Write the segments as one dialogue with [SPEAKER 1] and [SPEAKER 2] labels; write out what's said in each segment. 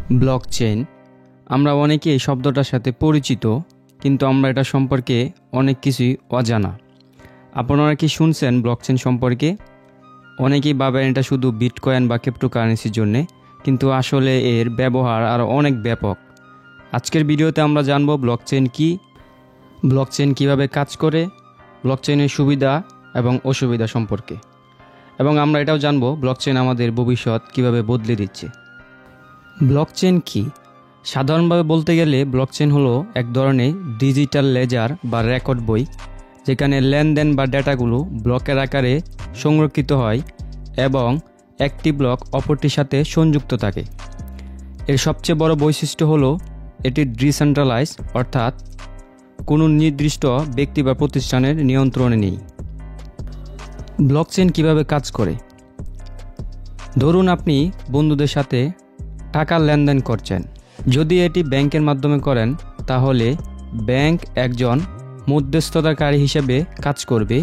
[SPEAKER 1] Blockchain আমরা অনেকেই এই শব্দটার সাথে পরিচিত, কিন্তু আমরা এটা সম্পর্কে অনেক কিছুই অজানা। আপনারা কি শুনছেন ব্লকচেইন সম্পর্কে? অনেকেই ভাবেন এটা শুধু বিটকয়েন বা ক্রিপ্টোকারেন্সির জন্যে, কিন্তু আসলে এর ব্যবহার আরও অনেক ব্যাপক। আজকের ভিডিওতে আমরা জানব ব্লকচেইন কি, ব্লকচেইন কিভাবে কাজ করে, ব্লকচেইনের সুবিধা এবং অসুবিধা সম্পর্কে, এবং আমরা এটাও জানব ব্লকচেইন আমাদের ভবিষ্যৎ কিভাবে বদলে দিচ্ছে। ব্লকচেইন কি? সাধারণভাবে বলতে গেলে ব্লকচেইন হলো এক ধরনের ডিজিটাল লেজার বা রেকর্ড বই, যেখানে লেনদেন বা ডেটাগুলো ব্লকের আকারে সংরক্ষিত হয় এবং একটি ব্লক অপরটির সাথে সংযুক্ত থাকে। এর সবচেয়ে বড় বৈশিষ্ট্য হলো এটি ডিসেন্ট্রালাইজ, অর্থাৎ কোনো নির্দিষ্ট ব্যক্তি বা প্রতিষ্ঠানের নিয়ন্ত্রণে নেই। ব্লকচেইন কিভাবে কাজ করে? ধরুন আপনি বন্ধুদের সাথে টাকার লেনদেন করছেন। যদি এটি ব্যাংকের মাধ্যমে করেন, তাহলে ব্যাংক একজন মধ্যস্থতাকারী হিসেবে কাজ করবে,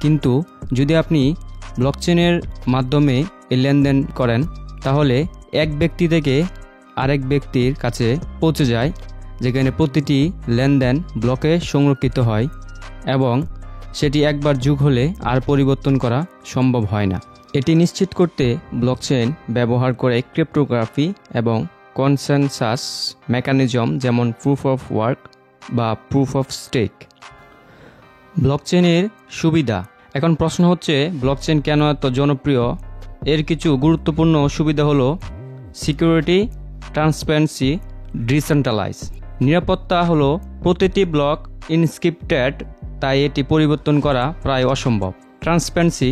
[SPEAKER 1] কিন্তু যদি আপনি ব্লকচেইনের মাধ্যমে এই লেনদেন করেন, তাহলে এক ব্যক্তি থেকে আরেক ব্যক্তির কাছে পৌঁছে যায়, যেখানে প্রতিটি লেনদেন ব্লকে সংরক্ষিত হয় এবং সেটি একবার যোগ হলে আর পরিবর্তন করা সম্ভব হয় না। এটি নিশ্চিত করতে ব্লকচেইন ব্যবহার করে ক্রিপ্টোগ্রাফি এবং কনসেনসাস মেকানিজম, যেমন প্রুফ অফ ওয়ার্ক বা প্রুফ অফ স্টেক। ব্লকচেইনের সুবিধা। এখন প্রশ্ন হচ্ছে, ব্লকচেইন কেন এত জনপ্রিয়? এর কিছু গুরুত্বপূর্ণ সুবিধা হলো সিকিউরিটি, ট্রান্সপারেন্সি, ডিসেন্ট্রালাইজ। নিরাপত্তা হলো প্রতিটি ব্লক ইনস্ক্রিপ্টেড, তাই এটি পরিবর্তন করা প্রায় অসম্ভব। ট্রান্সপারেন্সি,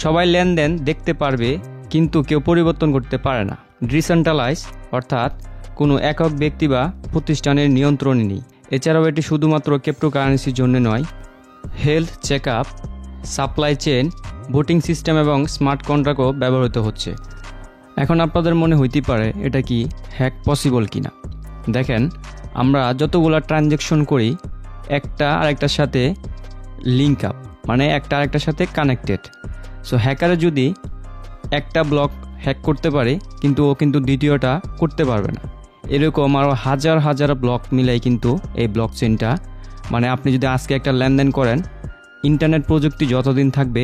[SPEAKER 1] সবাই লেনদেন দেখতে পারবে, কিন্তু কেউ পরিবর্তন করতে পারে না। ডিসেন্ট্রালাইজ, অর্থাৎ কোনো একক ব্যক্তি বা প্রতিষ্ঠানের নিয়ন্ত্রণে নেই। এছাড়াও এটি শুধুমাত্র ক্রিপ্টোকারেন্সির জন্য নয়, health check up, supply chain, voting system এবং স্মার্ট কন্ট্রাক্টও ব্যবহৃত হচ্ছে। এখন আপনাদের মনে হইতে পারে এটা কি হ্যাক পসিবল কিনা। দেখেন, আমরা যতগুলো ট্রানজ্যাকশন করি একটা আরেকটার সাথে লিঙ্ক আপ, মানে একটা আরেকটার সাথে কানেক্টেড। সো হ্যাকারে যদি একটা ব্লক হ্যাক করতে পারে, কিন্তু ও কিন্তু দ্বিতীয়টা করতে পারবে না। এরকম আরও হাজার হাজার ব্লক মিলাই কিন্তু এই ব্লকচেইনটা, মানে আপনি যদি আজকে একটা লেনদেন করেন, ইন্টারনেট প্রযুক্তি যতদিন থাকবে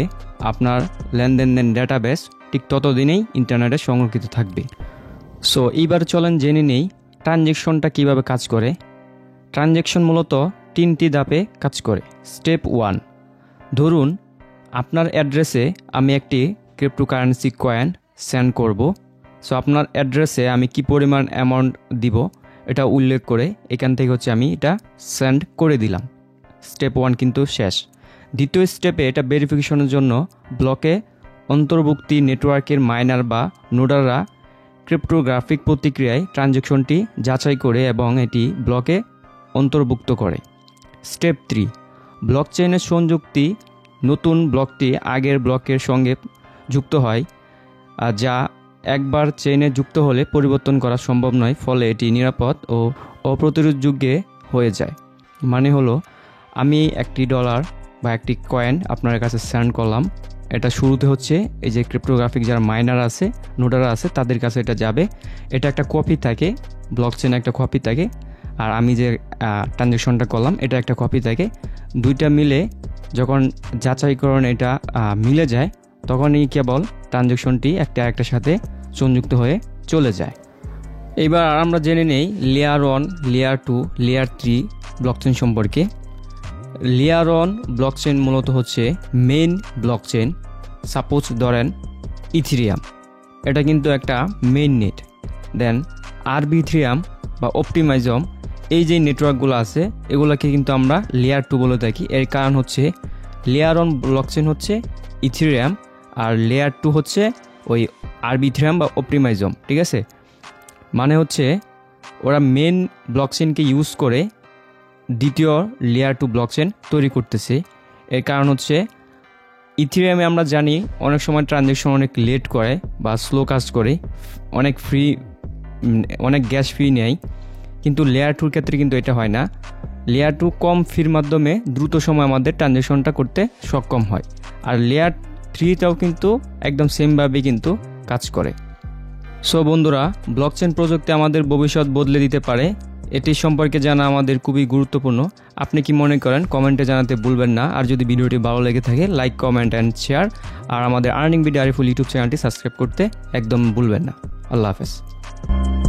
[SPEAKER 1] আপনার লেনদেনের ডেটাবেস ঠিক ততদিনেই ইন্টারনেটে সংরক্ষিত থাকবে। সো এইবার চলেন জেনে নেই ট্রানজ্যাকশনটা কিভাবে কাজ করে। ট্রানজ্যাকশন মূলত 3টি ধাপে কাজ করে। স্টেপ 1, ধরুন আপনার অ্যাড্রেসে আমি একটি ক্রিপ্টোকারেন্সি কয়েন সেন্ড করব। সো আপনার অ্যাড্রেসে আমি কি পরিমাণ অ্যামাউন্ট দিব এটা উল্লেখ করে এখান থেকে আমি এটা সেন্ড করে দিলাম। স্টেপ 1 কিন্তু শেষ। দ্বিতীয় স্টেপে এটা ভেরিফিকেশনের জন্য ব্লকে অন্তর্ভুক্তি নেটওয়ার্কের মাইনার বা নোডাররা ক্রিপ্টোগ্রাফিক প্রতিক্রিয়ায় ট্রানজ্যাকশনটি যাচাই করে এবং এটি ব্লকে অন্তর্ভুক্ত করে। স্টেপ 3, ব্লকচেইনের সংযুক্তি। নতুন ব্লকটি আগের ব্লকের সঙ্গে যুক্ত হয়, যা একবার চেইনে যুক্ত হলে পরিবর্তন করা সম্ভব নয়, ফলে এটি নিরাপদ ও অপ্রতিরোধযোগ্য হয়ে যায়। মানে হলো, আমি $1 বা একটি কয়েন আপনার কাছে সেন্ড করলাম, এটা শুরুতে এই যে ক্রিপ্টোগ্রাফিক যারা মাইনার আছে, নোডার আছে, তাদের কাছে এটা যাবে। এটা একটা কপি থাকে, ব্লকচেইনে একটা কপি থাকে, আর আমি যে ট্রানজ্যাকশনটা করলাম এটা একটা কপি থাকে। দুইটা মিলে যখন যাচাইকরণ এটা মিলে যায়, তখনই কেবল ট্রানজ্যাকশনটি একটা একটার সাথে সংযুক্ত হয়ে চলে যায়। এবার আমরা জেনে নেই লেয়ার 1, লেয়ার 2, লেয়ার 3 ব্লকচেইন সম্পর্কে। লেয়ার 1 ব্লকচেইন মূলত মেইন ব্লকচেইন। সাপোজ ধরেন ইথেরিয়াম, এটা কিন্তু একটা মেইন নেট। দেন আরবিথ্রিয়াম বা অপটিমাইজম, এই যে নেটওয়ার্কগুলো আছে এগুলোকে কিন্তু আমরা লেয়ার 2 বলে থাকি। এর কারণ লেয়ার 1 ব্লকচেইন ইথেরিয়াম, আর লেয়ার 2 ওই আরবিথ্রিয়াম বা অপটিমাইজম। ঠিক আছে, মানে ওরা মেন ব্লকচেইনকে ইউজ করে দ্বিতীয় লেয়ার 2 ব্লকচেইন তৈরি করতেছে। এর কারণ ইথেরিয়ামে আমরা জানি অনেক সময় ট্রানজ্যাকশন অনেক লেট করে বা স্লো কাজ করে, অনেক গ্যাস ফি নেয়, কিন্তু লেয়ার 2 ক্ষেত্রে কিন্তু এটা হয় না। লেয়ার 2 কম ফির মাধ্যমে দ্রুত সময় আমাদের ট্রানজ্যাকশনটা করতে সক্ষম হয়। আর লেয়ার 3টাও কিন্তু একদম সেমভাবে কিন্তু কাজ করে। সো বন্ধুরা, ব্লকচেন প্রযুক্তি আমাদের ভবিষ্যৎ বদলে দিতে পারে, এটি সম্পর্কে জানা আমাদের খুবই গুরুত্বপূর্ণ। আপনি কি মনে করেন কমেন্টে জানাতে ভুলবেন না। আর যদি ভিডিওটি ভালো লেগে থাকে লাইক, কমেন্ট অ্যান্ড শেয়ার। আর আমাদের আর্নিং বিডি আরিফুল ইউটিউব চ্যানেলটি সাবস্ক্রাইব করতে একদম ভুলবেন না। আল্লাহ হাফেজ।